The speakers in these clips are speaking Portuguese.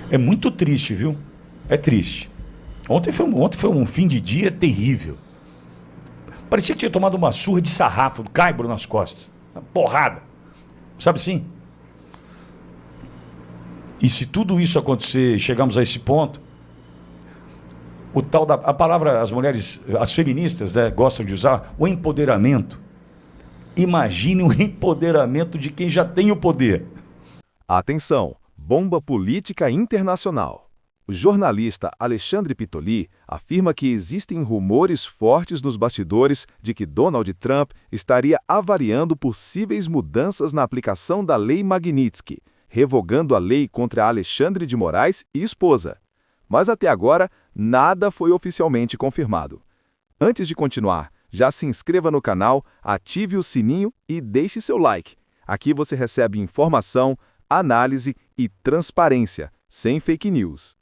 É muito triste, viu? É triste. Ontem foi um fim de dia terrível. Parecia que tinha tomado uma surra de sarrafo, do caibro nas costas. Uma porrada. Sabe assim? E se tudo isso acontecer, chegamos a esse ponto, a palavra, as mulheres, as feministas, né, gostam de usar, o empoderamento. Imagine o empoderamento de quem já tem o poder. Atenção! Bomba política internacional. O jornalista Alexandre Pitoli afirma que existem rumores fortes nos bastidores de que Donald Trump estaria avaliando possíveis mudanças na aplicação da Lei Magnitsky, revogando a lei contra Alexandre de Moraes e esposa. Mas até agora, nada foi oficialmente confirmado. Antes de continuar, já se inscreva no canal, ative o sininho e deixe seu like. Aqui você recebe informação, análise e transparência, sem fake news.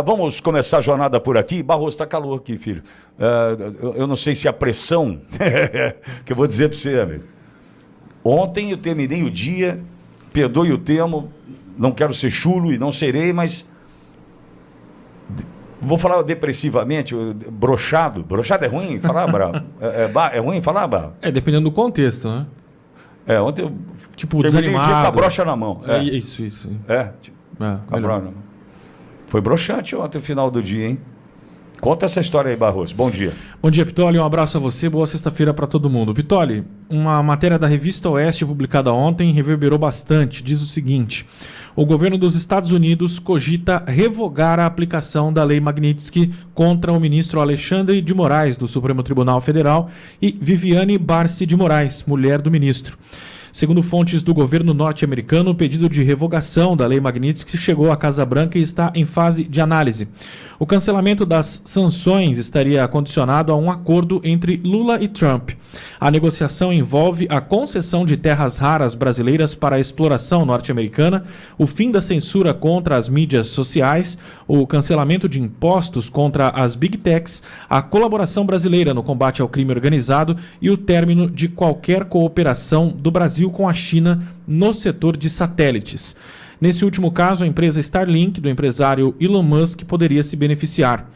Vamos começar a jornada por aqui. Barroso, está calor aqui, filho. Eu não sei se a pressão, que eu vou dizer para você, amigo. Ontem eu terminei o dia, perdoe o termo, não quero ser chulo e não serei, mas vou falar depressivamente, broxado. Broxado é ruim falar, Bravo? É ruim falar, Bravo? Dependendo do contexto, né? Ontem eu tipo, terminei desanimado. o dia com a brocha na mão. Isso. Com a brocha na mão. Foi broxante ontem, o final do dia, hein? Conta essa história aí, Barroso. Bom dia. Bom dia, Pitoli. Um abraço a você. Boa sexta-feira para todo mundo. Pitoli, uma matéria da Revista Oeste publicada ontem reverberou bastante. Diz o seguinte: o governo dos Estados Unidos cogita revogar a aplicação da Lei Magnitsky contra o ministro Alexandre de Moraes, do Supremo Tribunal Federal, e Viviane Barci de Moraes, mulher do ministro. Segundo fontes do governo norte-americano, o pedido de revogação da Lei Magnitsky chegou à Casa Branca e está em fase de análise. O cancelamento das sanções estaria condicionado a um acordo entre Lula e Trump. A negociação envolve a concessão de terras raras brasileiras para a exploração norte-americana, o fim da censura contra as mídias sociais, o cancelamento de impostos contra as Big Techs, a colaboração brasileira no combate ao crime organizado e o término de qualquer cooperação do Brasil com a China no setor de satélites. Nesse último caso, a empresa Starlink, do empresário Elon Musk, poderia se beneficiar.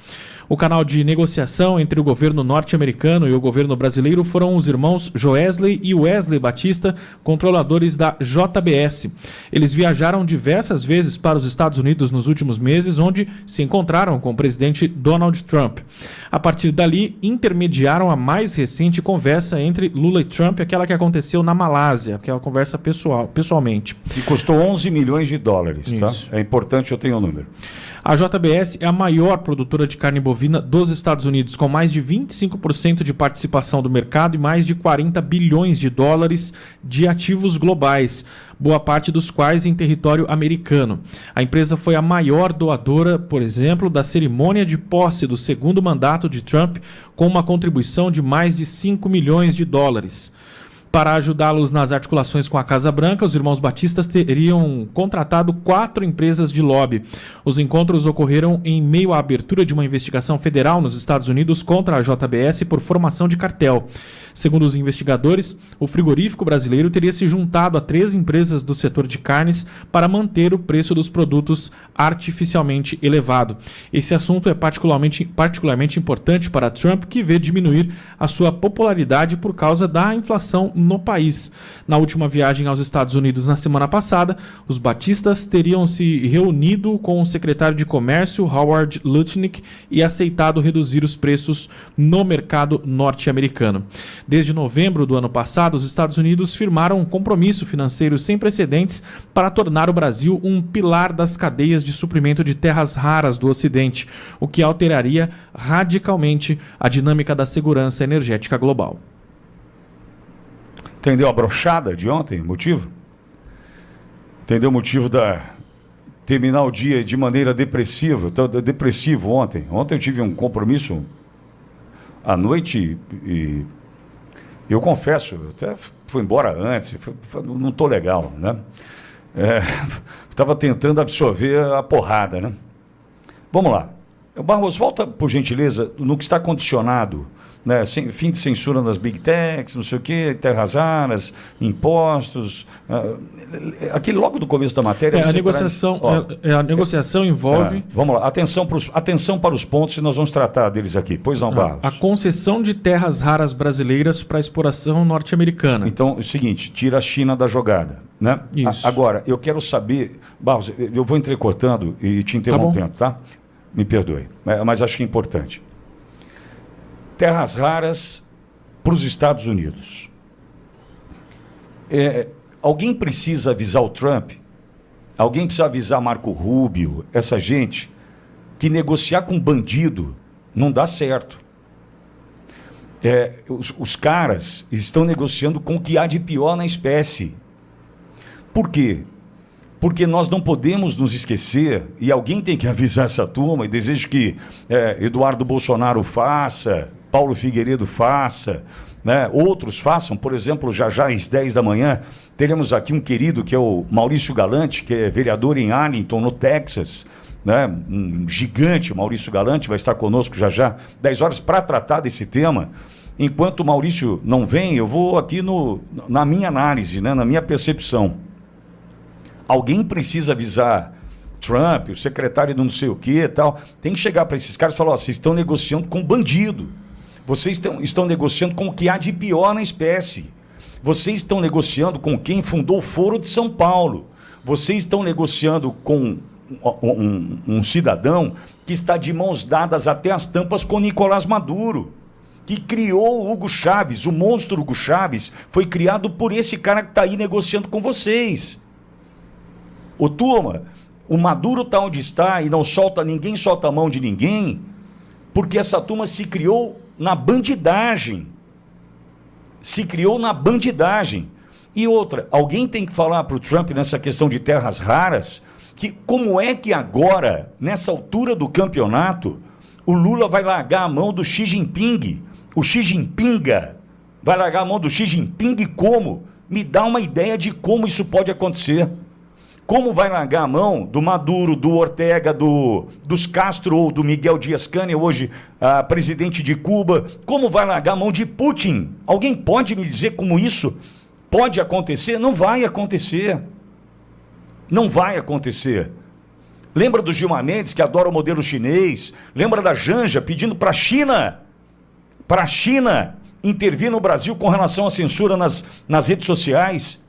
O canal de negociação entre o governo norte-americano e o governo brasileiro foram os irmãos Joesley e Wesley Batista, controladores da JBS. Eles viajaram diversas vezes para os Estados Unidos nos últimos meses, onde se encontraram com o presidente Donald Trump. A partir dali, intermediaram a mais recente conversa entre Lula e Trump, aquela que aconteceu na Malásia, aquela conversa pessoalmente. E custou 11 milhões de dólares, tá? Isso. É importante, eu tenho o número. A JBS é a maior produtora de carne bovina dos Estados Unidos, com mais de 25% de participação do mercado e mais de 40 bilhões de dólares de ativos globais, boa parte dos quais em território americano. A empresa foi a maior doadora, por exemplo, da cerimônia de posse do segundo mandato de Trump, com uma contribuição de mais de 5 milhões de dólares. Para ajudá-los nas articulações com a Casa Branca, os irmãos Batistas teriam contratado 4 empresas de lobby. Os encontros ocorreram em meio à abertura de uma investigação federal nos Estados Unidos contra a JBS por formação de cartel. Segundo os investigadores, o frigorífico brasileiro teria se juntado a 3 empresas do setor de carnes para manter o preço dos produtos artificialmente elevado. Esse assunto é particularmente importante para Trump, que vê diminuir a sua popularidade por causa da inflação no país. Na última viagem aos Estados Unidos na semana passada, os Batistas teriam se reunido com o secretário de Comércio, Howard Lutnick, e aceitado reduzir os preços no mercado norte-americano. Desde novembro do ano passado, os Estados Unidos firmaram um compromisso financeiro sem precedentes para tornar o Brasil um pilar das cadeias de suprimento de terras raras do Ocidente, o que alteraria radicalmente a dinâmica da segurança energética global. Entendeu a brochada de ontem? O motivo? Entendeu o motivo da terminar o dia de maneira depressiva? Estou depressivo ontem. Ontem eu tive um compromisso à noite e eu confesso, eu até fui embora antes, não estou legal, né? Estava tentando absorver a porrada, né? Vamos lá. Barroso, volta, por gentileza, no que está condicionado né? Fim de censura nas big techs, não sei o quê, terras raras, impostos. Aquele logo do começo da matéria... A negociação envolve... Vamos lá, atenção para os pontos e nós vamos tratar deles aqui. Pois não, Barros? A concessão de terras raras brasileiras para exploração norte-americana. Então, é o seguinte, tira a China da jogada, né? Isso. Agora, eu quero saber... Barros, eu vou entrecortando e te interrompendo, tá? Me perdoe, mas acho que é importante. Terras raras para os Estados Unidos. Alguém precisa avisar o Trump? Alguém precisa avisar Marco Rubio, essa gente, que negociar com bandido não dá certo. Os caras estão negociando com o que há de pior na espécie. Por quê? Porque nós não podemos nos esquecer, e alguém tem que avisar essa turma, e desejo que Eduardo Bolsonaro faça, Paulo Figueiredo faça, né, outros façam. Por exemplo, já às 10 da manhã, teremos aqui um querido que é o Maurício Galante, que é vereador em Arlington, no Texas, né, um gigante, Maurício Galante, vai estar conosco já, 10 horas, para tratar desse tema. Enquanto o Maurício não vem, eu vou aqui na minha análise, né, na minha percepção. Alguém precisa avisar Trump, o secretário do não sei o que e tal. Tem que chegar para esses caras e falar: vocês estão negociando com bandido. Vocês estão negociando com o que há de pior na espécie. Vocês estão negociando com quem fundou o Foro de São Paulo. Vocês estão negociando com um cidadão que está de mãos dadas até as tampas com Nicolás Maduro, que criou o Hugo Chávez. O monstro Hugo Chávez foi criado por esse cara que está aí negociando com vocês. Ô turma, o Maduro está onde está e não solta, ninguém solta a mão de ninguém, porque essa turma se criou na bandidagem. Se criou na bandidagem. E outra, alguém tem que falar para o Trump nessa questão de terras raras, que como é que agora, nessa altura do campeonato, o Lula vai largar a mão do Xi Jinping, o Xi Jinpinga, vai largar a mão do Xi Jinping como? Me dá uma ideia de como isso pode acontecer. Como vai largar a mão do Maduro, do Ortega, dos Castro ou do Miguel Dias-Canel, hoje presidente de Cuba? Como vai largar a mão de Putin? Alguém pode me dizer como isso pode acontecer? Não vai acontecer. Não vai acontecer. Lembra do Gilmar Mendes, que adora o modelo chinês? Lembra da Janja pedindo para a China intervir no Brasil com relação à censura nas redes sociais?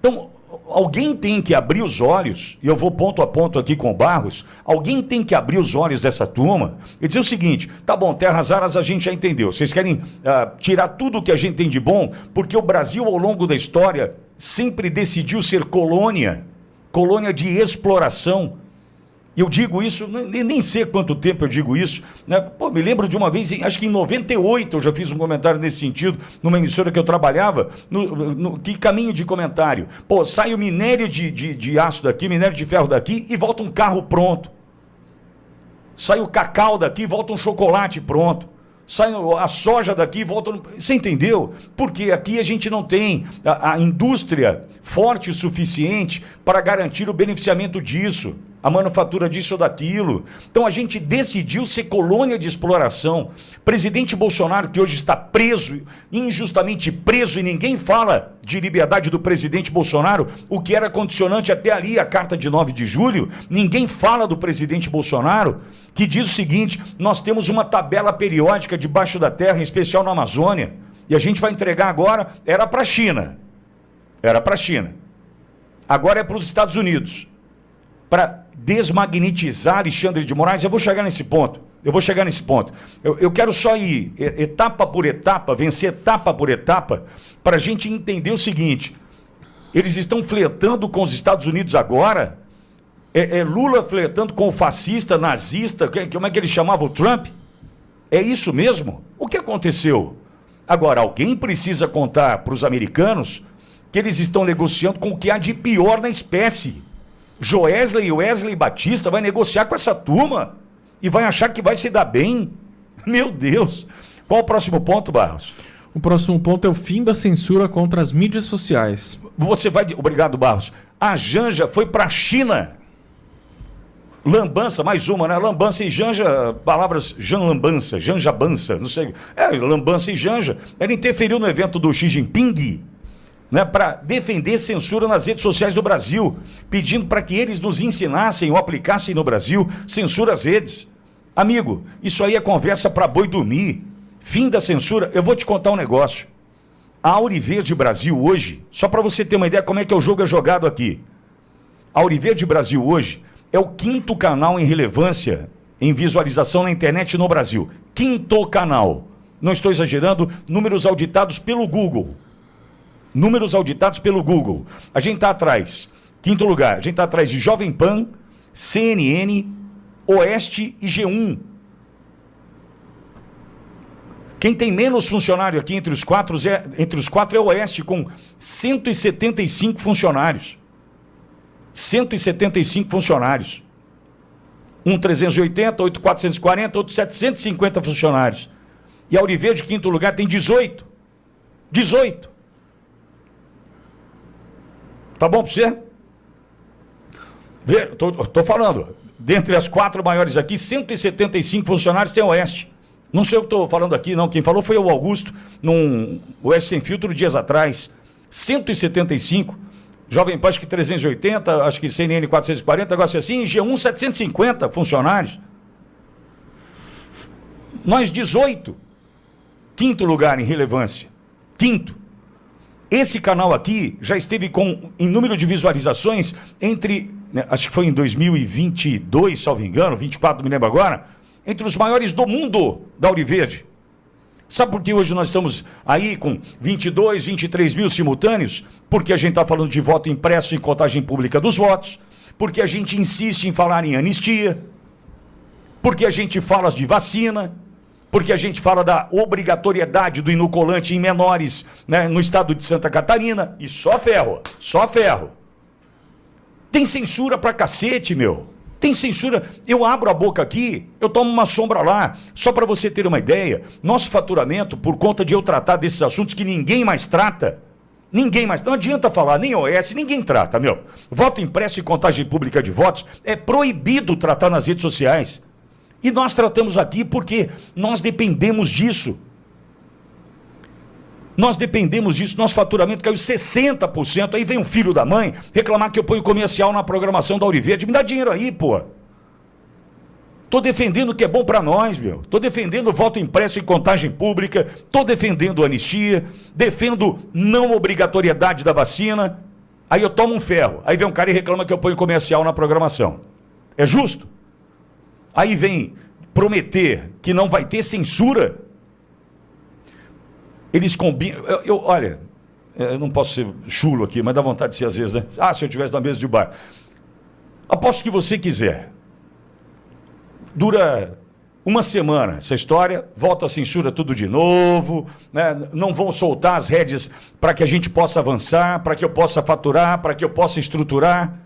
Então, alguém tem que abrir os olhos, e eu vou ponto a ponto aqui com o Barros, alguém tem que abrir os olhos dessa turma e dizer o seguinte: tá bom, terras raras a gente já entendeu, vocês querem tirar tudo o que a gente tem de bom, porque o Brasil ao longo da história sempre decidiu ser colônia de exploração. Eu digo isso, nem sei quanto tempo eu digo isso, né? Pô, me lembro de uma vez, acho que em 98 eu já fiz um comentário nesse sentido, numa emissora que eu trabalhava, que caminho de comentário. Pô, sai o minério de aço daqui, minério de ferro daqui e volta um carro pronto. Sai o cacau daqui e volta um chocolate pronto. Sai a soja daqui e volta... Você entendeu? Porque aqui a gente não tem a indústria forte o suficiente para garantir o beneficiamento disso, a manufatura disso ou daquilo. Então a gente decidiu ser colônia de exploração. Presidente Bolsonaro, que hoje está preso, injustamente preso, e ninguém fala de liberdade do presidente Bolsonaro, o que era condicionante até ali, a carta de 9 de julho, ninguém fala do presidente Bolsonaro, que diz o seguinte: nós temos uma tabela periódica debaixo da terra, em especial na Amazônia, e a gente vai entregar agora, era para a China. Era para a China. Agora é para os Estados Unidos. Para desmagnetizar Alexandre de Moraes. Eu vou chegar nesse ponto. Eu quero só ir etapa por etapa, vencer etapa por etapa, para a gente entender o seguinte: eles estão flertando com os Estados Unidos agora. Lula flertando com o fascista, nazista, como é que ele chamava o Trump? É isso mesmo? O que aconteceu? Agora, alguém precisa contar para os americanos que eles estão negociando com o que há de pior na espécie. Joesley e Wesley Batista vai negociar com essa turma e vai achar que vai se dar bem? Meu Deus! Qual o próximo ponto, Barros? O próximo ponto é o fim da censura contra as mídias sociais. Obrigado, Barros. A Janja foi para a China. Lambança, mais uma, né? Lambança e Janja, palavras Lambança, Janjabança, não sei. Lambança e Janja. Ela interferiu no evento do Xi Jinping, né, para defender censura nas redes sociais do Brasil, pedindo para que eles nos ensinassem ou aplicassem no Brasil censura às redes. Amigo, isso aí é conversa para boi dormir. Fim da censura. Eu vou te contar um negócio. A Auriverde Brasil hoje, só para você ter uma ideia como é que o jogo é jogado aqui. A Auriverde Brasil hoje é o 5º canal em relevância em visualização na internet no Brasil. 5º canal. Não estou exagerando, números auditados pelo Google. Números auditados pelo Google. A gente está atrás. 5º lugar, a gente está atrás de Jovem Pan, CNN, Oeste e G1. Quem tem menos funcionário aqui entre os quatro é o Oeste, com 175 funcionários. 175 funcionários. Um 380, outro 440, outro 750 funcionários. E a Auriverde, 5º lugar, tem 18. 18. Tá bom para você? Tô falando. Dentre as 4 maiores aqui, 175 funcionários tem o Oeste. Não sei o que estou falando aqui, não. Quem falou foi o Augusto, num Oeste Sem Filtro, dias atrás. 175. Jovem Pan, acho que 380, acho que CNN 440, negócio assim, G1 750 funcionários. Nós 18. 5º lugar em relevância. 5º. Esse canal aqui já esteve em número de visualizações entre, né, acho que foi em 2022, salvo engano, 24, não me lembro agora, entre os maiores do mundo da Auriverde. Sabe por que hoje nós estamos aí com 22, 23 mil simultâneos? Porque a gente está falando de voto impresso em contagem pública dos votos, porque a gente insiste em falar em anistia, porque a gente fala de vacina, porque a gente fala da obrigatoriedade do inoculante em menores, né, no estado de Santa Catarina, e só ferro, só ferro. Tem censura pra cacete, meu. Tem censura. Eu abro a boca aqui, eu tomo uma sombra lá. Só para você ter uma ideia, nosso faturamento, por conta de eu tratar desses assuntos que ninguém mais trata, não adianta falar, nem OS, ninguém trata, meu. Voto impresso e contagem pública de votos é proibido tratar nas redes sociais. E nós tratamos aqui porque nós dependemos disso. Nós dependemos disso, nosso faturamento caiu 60%, aí vem um filho da mãe reclamar que eu ponho comercial na programação da Auriverde. Me dá dinheiro aí, pô. Tô defendendo o que é bom para nós, meu. Tô defendendo o voto impresso em contagem pública, tô defendendo a anistia, defendo não obrigatoriedade da vacina. Aí eu tomo um ferro, aí vem um cara e reclama que eu ponho comercial na programação. É justo? Aí vem prometer que não vai ter censura. Eles combinam. Olha, eu não posso ser chulo aqui, mas dá vontade de ser às vezes, né? Ah, se eu estivesse na mesa de bar. Aposto que você quiser. Dura uma semana essa história, volta a censura tudo de novo, né? Não vão soltar as rédeas para que a gente possa avançar, para que eu possa faturar, para que eu possa estruturar.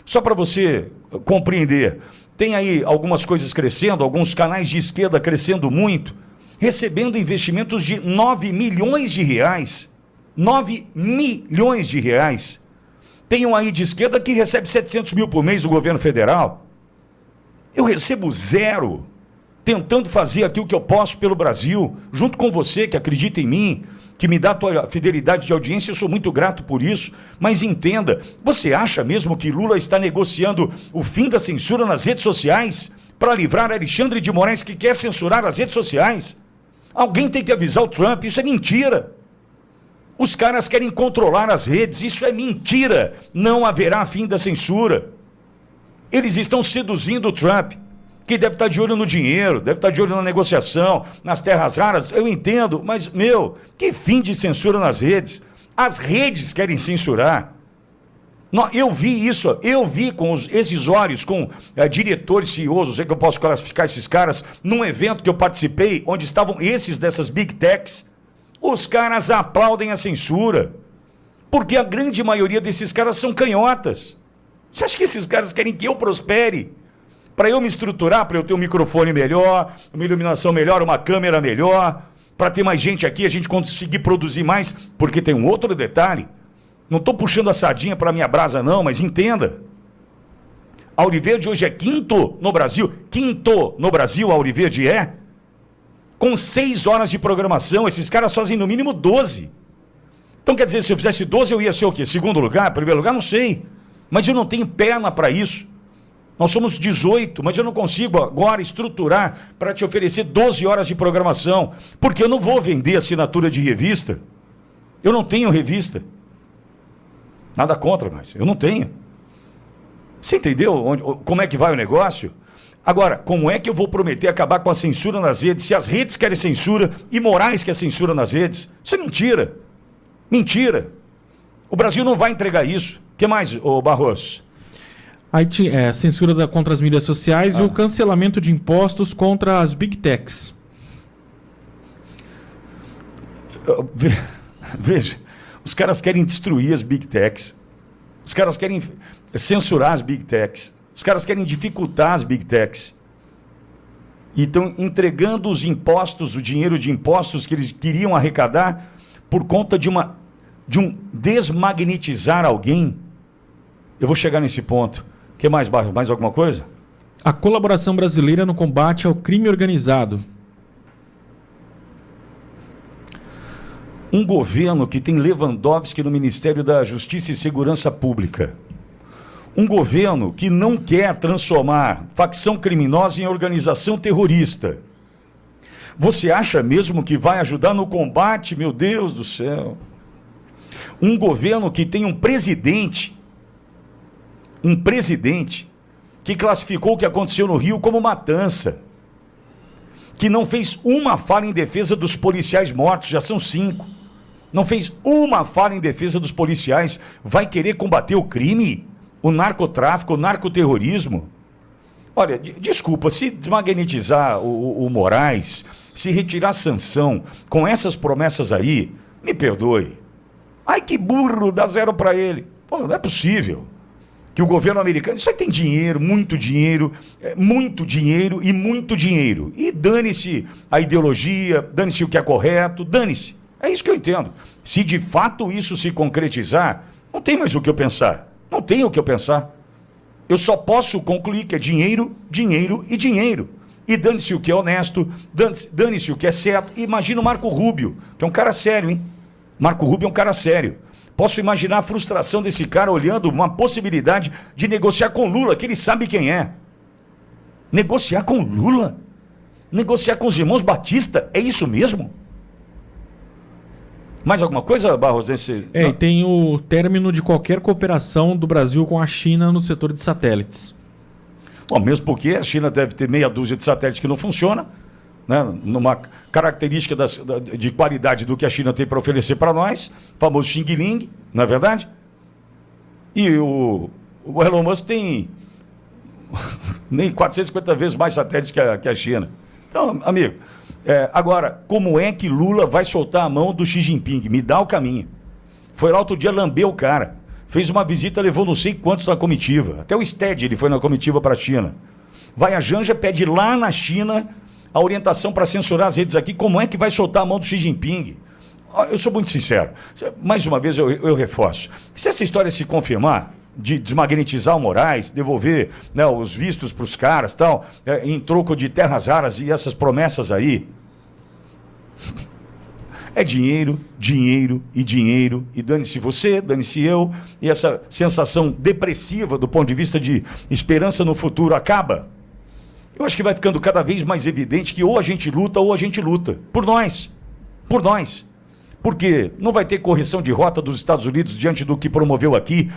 Só para você compreender, tem aí algumas coisas crescendo, alguns canais de esquerda crescendo muito, recebendo investimentos de 9 milhões de reais. 9 milhões de reais. Tem um aí de esquerda que recebe 700 mil por mês do governo federal. Eu recebo 0, tentando fazer aquilo que eu posso pelo Brasil, junto com você que acredita em mim, que me dá a tua fidelidade de audiência, eu sou muito grato por isso, mas entenda, você acha mesmo que Lula está negociando o fim da censura nas redes sociais para livrar Alexandre de Moraes, que quer censurar as redes sociais? Alguém tem que avisar o Trump, isso é mentira. Os caras querem controlar as redes, isso é mentira. Não haverá fim da censura. Eles estão seduzindo o Trump, que deve estar de olho no dinheiro, deve estar de olho na negociação, nas terras raras, eu entendo, mas, meu, que fim de censura nas redes? As redes querem censurar. Eu vi isso, eu vi com esses olhos, com diretores, CEOs, não sei que eu posso classificar esses caras, num evento que eu participei, onde estavam esses dessas big techs. Os caras aplaudem a censura, porque a grande maioria desses caras são canhotas. Você acha que esses caras querem que eu prospere? Para eu me estruturar, para eu ter um microfone melhor, uma iluminação melhor, uma câmera melhor, para ter mais gente aqui, a gente conseguir produzir mais, porque tem um outro detalhe. Não estou puxando a sardinha para minha brasa não, mas entenda. A Auriverde hoje é quinto no Brasil. Quinto no Brasil, a Auriverde é. Com 6 horas de programação, esses caras fazem no mínimo 12. Então quer dizer, se eu fizesse 12, eu ia ser o quê? Segundo lugar? Primeiro lugar? Não sei. Mas eu não tenho perna para isso. Nós somos 18, mas eu não consigo agora estruturar para te oferecer 12 horas de programação. Porque eu não vou vender assinatura de revista. Eu não tenho revista. Nada contra, mas eu não tenho. Você entendeu como é que vai o negócio? Agora, como é que eu vou prometer acabar com a censura nas redes, se as redes querem censura e Moraes quer censura nas redes? Isso é mentira. Mentira. O Brasil não vai entregar isso. O que mais, Barroso? Aí censura contra as mídias sociais e o cancelamento de impostos contra as Big Techs. Veja, os caras querem destruir as Big Techs. Os caras querem censurar as Big Techs. Os caras querem dificultar as Big Techs. E estão entregando os impostos, o dinheiro de impostos que eles queriam arrecadar por conta de um desmagnetizar alguém. Eu vou chegar nesse ponto. O que mais, Barros? Mais alguma coisa? A colaboração brasileira no combate ao crime organizado. Um governo que tem Lewandowski no Ministério da Justiça e Segurança Pública. Um governo que não quer transformar facção criminosa em organização terrorista. Você acha mesmo que vai ajudar no combate? Meu Deus do céu. Um governo que tem um presidente que classificou o que aconteceu no Rio como matança, que não fez uma fala em defesa dos policiais mortos, já são 5. Não fez uma fala em defesa dos policiais. Vai querer combater o crime, o narcotráfico, o narcoterrorismo? Olha, desculpa, se desmagnetizar o Moraes, se retirar a sanção com essas promessas aí, me perdoe. Ai, que burro, dá 0 para ele. Pô, não é possível que o governo americano... Isso aí tem dinheiro, muito dinheiro e muito dinheiro. E dane-se a ideologia, dane-se o que é correto, dane-se. É isso que eu entendo. Se de fato isso se concretizar, não tem mais o que eu pensar. Não tem o que eu pensar. Eu só posso concluir que é dinheiro, dinheiro e dinheiro. E dane-se o que é honesto, dane-se o que é certo. E imagina o Marco Rubio, que é um cara sério, hein? Marco Rubio é um cara sério. Posso imaginar a frustração desse cara olhando uma possibilidade de negociar com Lula, que ele sabe quem é. Negociar com Lula? Negociar com os irmãos Batista? É isso mesmo? Mais alguma coisa, Barros? E tem o término de qualquer cooperação do Brasil com a China no setor de satélites. Bom, mesmo porque a China deve ter meia dúzia de satélites que não funcionam, né, numa característica de qualidade do que a China tem para oferecer para nós, famoso Xing Ling, não é verdade? E o Elon Musk tem nem 450 vezes mais satélites que a China. Então, amigo, agora, como é que Lula vai soltar a mão do Xi Jinping? Me dá o caminho. Foi lá outro dia, lambeu o cara. Fez uma visita, levou não sei quantos na comitiva. Até o Sted ele foi na comitiva para a China. Vai a Janja, pede lá na China a orientação para censurar as redes aqui. Como é que vai soltar a mão do Xi Jinping? Eu sou muito sincero. Mais uma vez eu reforço. Se essa história se confirmar, de desmagnetizar o Moraes, devolver, né, os vistos para os caras, tal, em troco de terras raras e essas promessas aí, é dinheiro, dinheiro e dinheiro, e dane-se você, dane-se eu, e essa sensação depressiva do ponto de vista de esperança no futuro acaba. Eu acho que vai ficando cada vez mais evidente que ou a gente luta por nós, porque não vai ter correção de rota dos Estados Unidos diante do que promoveu aqui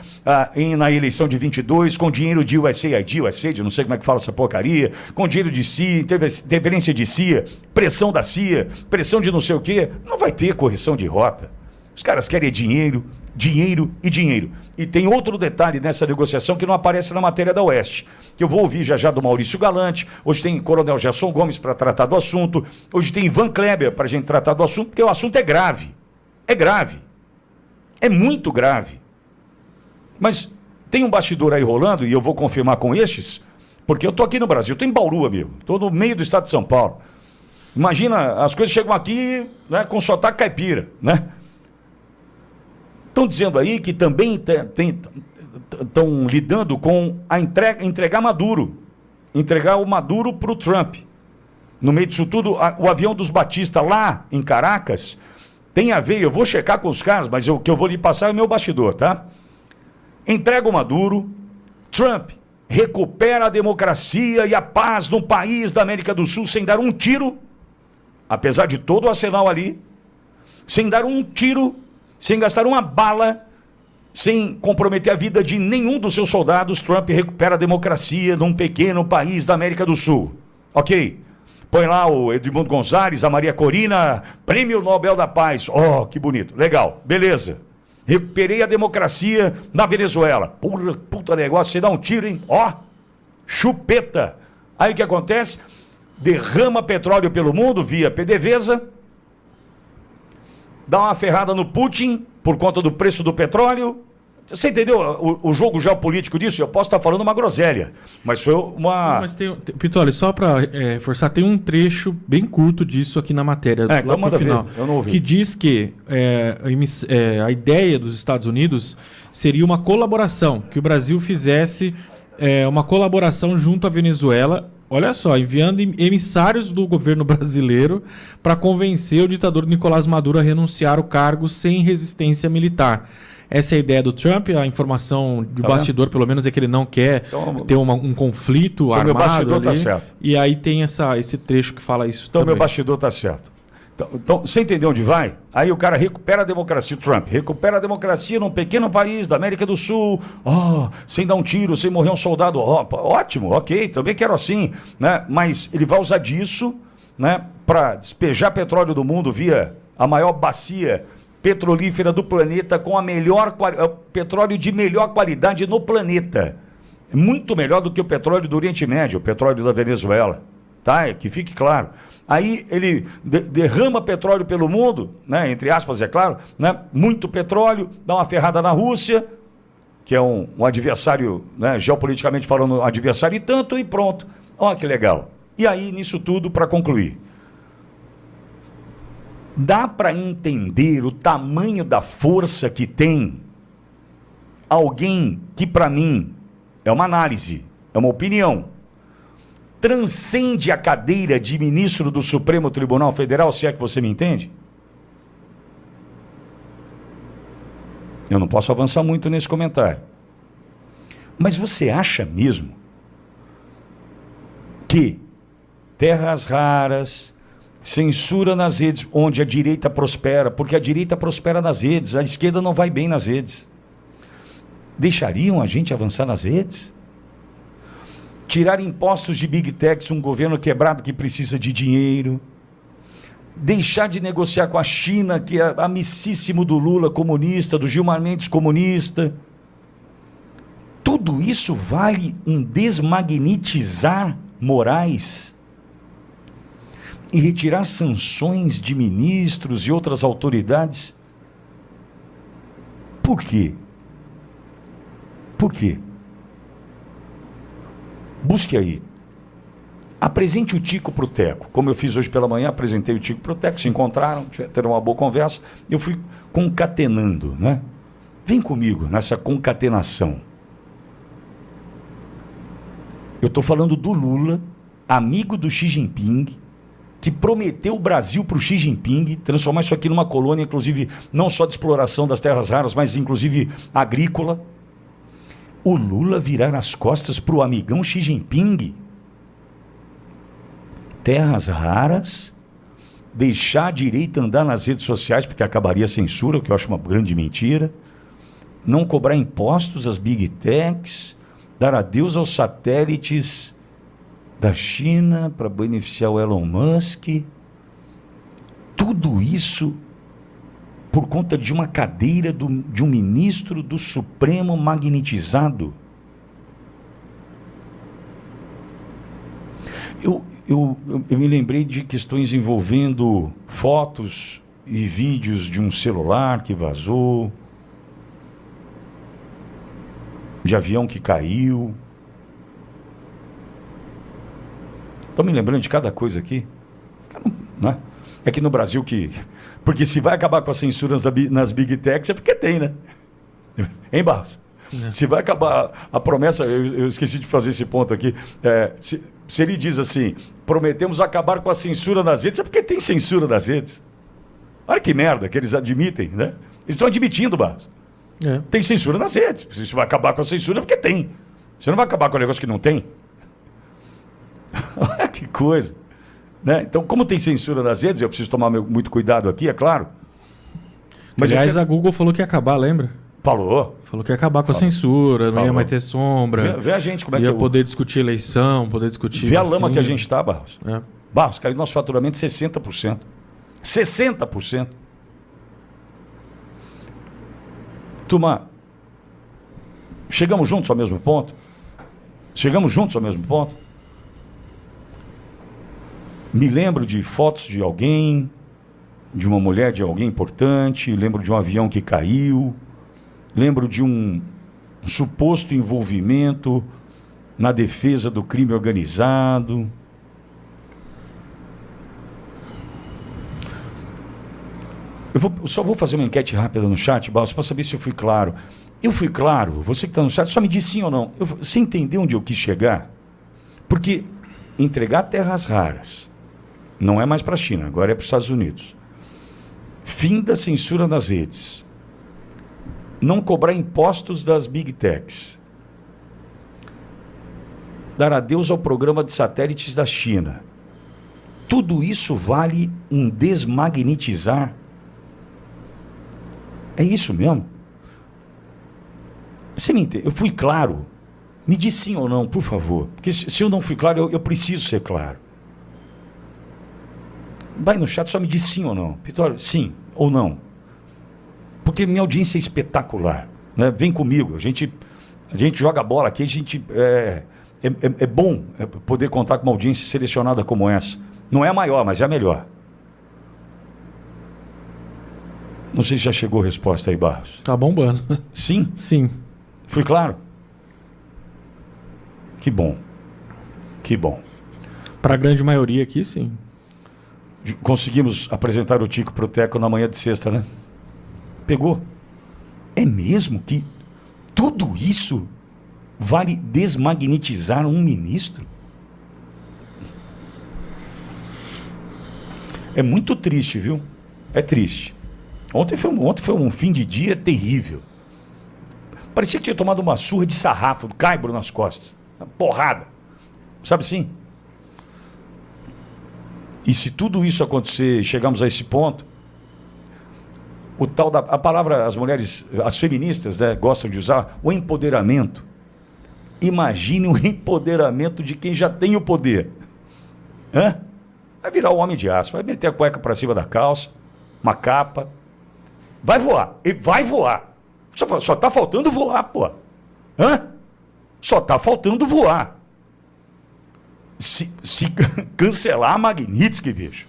na eleição de 22, com dinheiro de USAID, não sei como é que fala essa porcaria, com dinheiro de CIA, interferência de CIA, pressão da CIA, pressão de não sei o quê. Não vai ter correção de rota. Os caras querem dinheiro, dinheiro e dinheiro. E tem outro detalhe nessa negociação que não aparece na matéria da Oeste, que eu vou ouvir já do Maurício Galante. Hoje tem Coronel Gerson Gomes para tratar do assunto. Hoje tem Ivan Kleber para a gente tratar do assunto, porque o assunto é grave. É grave. É muito grave. Mas tem um bastidor aí rolando, e eu vou confirmar com estes, porque eu estou aqui no Brasil, estou em Bauru, amigo. Estou no meio do estado de São Paulo. Imagina, as coisas chegam aqui, né, com sotaque caipira, né? Estão dizendo aí que também estão lidando com entregar Maduro. Entregar o Maduro para o Trump. No meio disso tudo, o avião dos Batista lá em Caracas tem a ver, eu vou checar com os caras, mas o que eu vou lhe passar é o meu bastidor, tá? Entrega o Maduro, Trump recupera a democracia e a paz no país da América do Sul sem dar um tiro, apesar de todo o arsenal ali, sem dar um tiro, sem gastar uma bala, sem comprometer a vida de nenhum dos seus soldados. Trump recupera a democracia num pequeno país da América do Sul. Ok. Põe lá o Edmundo Gonzalez, a Maria Corina, Prêmio Nobel da Paz. Oh, que bonito. Legal. Beleza. Recuperei a democracia na Venezuela. Puta negócio, você dá um tiro, hein? Ó, chupeta. Aí o que acontece? Derrama petróleo pelo mundo via PDVSA, dá uma ferrada no Putin por conta do preço do petróleo. Você entendeu o jogo geopolítico disso? Eu posso estar falando uma groselha, mas foi uma... Mas Pitoli, só para forçar, tem um trecho bem curto disso aqui na matéria, lá então manda final, ver, eu não ouvi. que diz que a ideia dos Estados Unidos seria uma colaboração, que o Brasil fizesse uma colaboração junto à Venezuela, olha só, enviando emissários do governo brasileiro para convencer o ditador Nicolás Maduro a renunciar ao cargo sem resistência militar. Essa é a ideia do Trump, a informação do bastidor, pelo menos, é que ele não quer ter um conflito armado. Meu bastidor ali, tá certo. E aí tem esse trecho que fala isso Então, também. meu bastidor está certo. Então, você entendeu onde vai? Aí o cara recupera a democracia, o Trump recupera a democracia num pequeno país da América do Sul, sem dar um tiro, sem morrer um soldado. Ótimo, ok, também quero assim, né? Mas ele vai usar disso, né, para despejar petróleo do mundo via a maior bacia petrolífera do planeta, com a melhor petróleo de melhor qualidade no planeta. Muito melhor do que o petróleo do Oriente Médio, o petróleo da Venezuela. Tá? Que fique claro. Aí ele derrama petróleo pelo mundo, né? Entre aspas, é claro, né? Muito petróleo, dá uma ferrada na Rússia, que é um adversário, né? Geopoliticamente falando, adversário e tanto, e pronto. Olha que legal. E aí, nisso tudo, para concluir, dá para entender o tamanho da força que tem alguém que, para mim, é uma análise, é uma opinião, transcende a cadeira de ministro do Supremo Tribunal Federal, se é que você me entende? Eu não posso avançar muito nesse comentário. Mas você acha mesmo que terras raras, censura nas redes, onde a direita prospera, porque a direita prospera nas redes, a esquerda não vai bem nas redes, deixariam a gente avançar nas redes? Tirar impostos de Big Techs, um governo quebrado que precisa de dinheiro, deixar de negociar com a China, que é amicíssimo do Lula comunista, do Gilmar Mendes comunista, tudo isso vale um desmagnetizar Moraes e retirar sanções de ministros e outras autoridades? Por quê? Por quê? Busque aí. Apresente o Tico para o Teco. Como eu fiz hoje pela manhã, apresentei o Tico para o Teco, se encontraram, tiveram uma boa conversa. Eu fui concatenando, né? Vem comigo nessa concatenação. Eu estou falando do Lula, amigo do Xi Jinping, que prometeu o Brasil para o Xi Jinping, transformar isso aqui numa colônia, inclusive, não só de exploração das terras raras, mas inclusive agrícola. O Lula virar as costas para o amigão Xi Jinping. Terras raras, deixar a direita andar nas redes sociais, porque acabaria a censura, o que eu acho uma grande mentira, não cobrar impostos às Big Techs, dar adeus aos satélites da China para beneficiar o Elon Musk. Tudo isso por conta de uma cadeira de um ministro do Supremo magnetizado. Eu me lembrei de questões envolvendo fotos e vídeos de um celular que vazou, de avião que caiu. Estou me lembrando de cada coisa aqui. Né? É que no Brasil que... Porque se vai acabar com as censuras nas Big Techs é porque tem, né? Hein, Barros? Se vai acabar a promessa, eu esqueci de fazer esse ponto aqui, se ele diz assim, prometemos acabar com a censura nas redes, é porque tem censura nas redes. Olha que merda que eles admitem, né? Eles estão admitindo, Barros. Tem censura nas redes. Se você vai acabar com a censura, é porque tem. Você não vai acabar com um negócio que não tem. Olha que coisa. Né? Então, como tem censura nas redes, eu preciso tomar muito cuidado aqui, é claro. Mas aliás, a Google falou que ia acabar, lembra? Falou que ia acabar com a censura, não ia mais ter sombra. Vê a gente como é que ia poder discutir eleição, poder discutir Vê a lama que a gente está, Barros. Barros, caiu nosso faturamento 60%. 60%. Turma, chegamos juntos ao mesmo ponto? Chegamos juntos ao mesmo ponto? Me lembro de fotos de alguém, de uma mulher, de alguém importante, lembro de um avião que caiu, lembro de um suposto envolvimento na defesa do crime organizado. Eu só vou fazer uma enquete rápida no chat, Barros, para saber se eu fui claro. Eu fui claro? Você que está no chat, só me diz sim ou não. Você entendeu onde eu quis chegar? Porque entregar terras raras não é mais para a China, agora é para os Estados Unidos. Fim da censura nas redes. Não cobrar impostos das Big Techs. Dar adeus ao programa de satélites da China. Tudo isso vale um desmagnetizar? É isso mesmo? Você me entende? Eu fui claro? Me diz sim ou não, por favor. Porque se eu não fui claro, eu preciso ser claro. Vai no chat, só me diz sim ou não. Pitório, sim ou não. Porque minha audiência é espetacular. Né? Vem comigo, a gente joga bola aqui, é bom poder contar com uma audiência selecionada como essa. Não é a maior, mas é a melhor. Não sei se já chegou a resposta aí, Barros. Tá bombando. Sim? Sim. Fui claro? Que bom. Que bom. Para a grande maioria aqui, sim. Conseguimos apresentar o Tico pro Teco na manhã de sexta, né? Pegou. É mesmo que tudo isso vale desmagnetizar um ministro? É muito triste, viu? É triste. Ontem foi um fim de dia terrível. Parecia que tinha tomado uma surra de sarrafo, caibro nas costas. Uma porrada. Sabe assim? E se tudo isso acontecer, chegamos a esse ponto, a palavra, as mulheres, as feministas, né, gostam de usar, o empoderamento. Imagine o empoderamento de quem já tem o poder. Vai virar o homem de aço, vai meter a cueca para cima da calça, uma capa, vai voar, e vai voar. Só está faltando voar, pô. Só está faltando voar. Se cancelar a Magnitsky, bicho.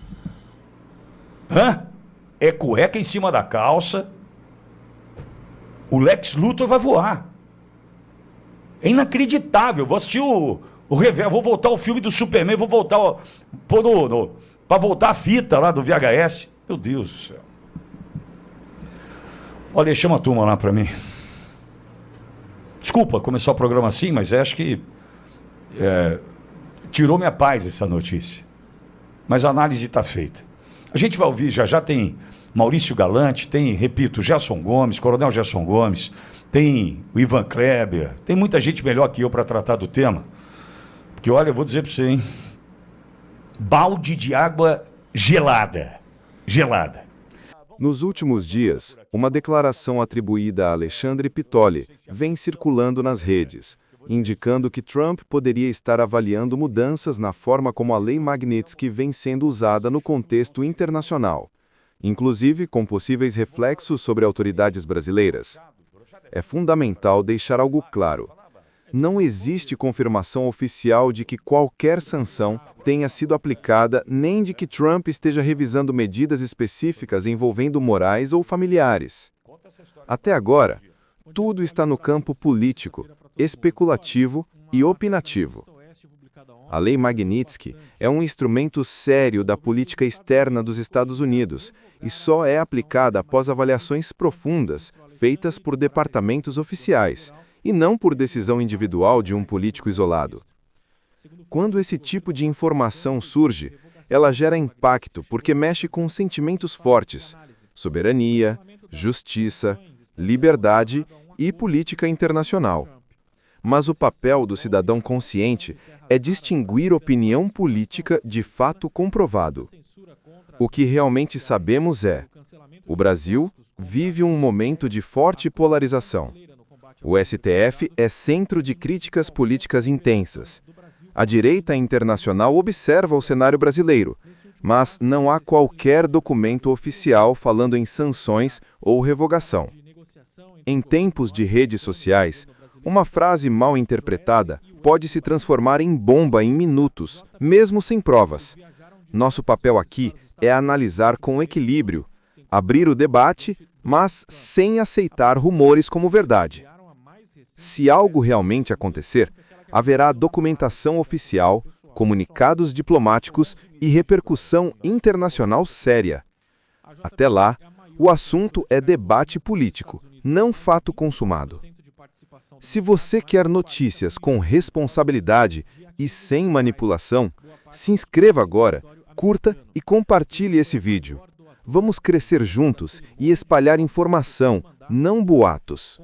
É cueca em cima da calça. O Lex Luthor vai voar. É inacreditável. Vou assistir o vou voltar o filme do Superman, vou voltar para voltar a fita lá do VHS. Meu Deus do céu. Olha, chama a turma lá para mim. Desculpa começar o programa assim, mas acho que tirou minha paz essa notícia. Mas a análise está feita. A gente vai ouvir, já tem Maurício Galante, tem, repito, Gerson Gomes, Coronel Gerson Gomes, tem o Ivan Kleber, tem muita gente melhor que eu para tratar do tema. Porque, olha, eu vou dizer para você, hein? Balde de água gelada. Gelada. Nos últimos dias, uma declaração atribuída a Alexandre Pitolli vem circulando nas redes, indicando que Trump poderia estar avaliando mudanças na forma como a Lei Magnitsky vem sendo usada no contexto internacional, inclusive com possíveis reflexos sobre autoridades brasileiras. É fundamental deixar algo claro. Não existe confirmação oficial de que qualquer sanção tenha sido aplicada nem de que Trump esteja revisando medidas específicas envolvendo morais ou familiares. Até agora, tudo está no campo político, especulativo e opinativo. A Lei Magnitsky é um instrumento sério da política externa dos Estados Unidos e só é aplicada após avaliações profundas feitas por departamentos oficiais, e não por decisão individual de um político isolado. Quando esse tipo de informação surge, ela gera impacto porque mexe com sentimentos fortes: soberania, justiça, liberdade e política internacional. Mas o papel do cidadão consciente é distinguir opinião política de fato comprovado. O que realmente sabemos é: o Brasil vive um momento de forte polarização. O STF é centro de críticas políticas intensas. A direita internacional observa o cenário brasileiro, mas não há qualquer documento oficial falando em sanções ou revogação. Em tempos de redes sociais, uma frase mal interpretada pode se transformar em bomba em minutos, mesmo sem provas. Nosso papel aqui é analisar com equilíbrio, abrir o debate, mas sem aceitar rumores como verdade. Se algo realmente acontecer, haverá documentação oficial, comunicados diplomáticos e repercussão internacional séria. Até lá, o assunto é debate político, não fato consumado. Se você quer notícias com responsabilidade e sem manipulação, se inscreva agora, curta e compartilhe esse vídeo. Vamos crescer juntos e espalhar informação, não boatos.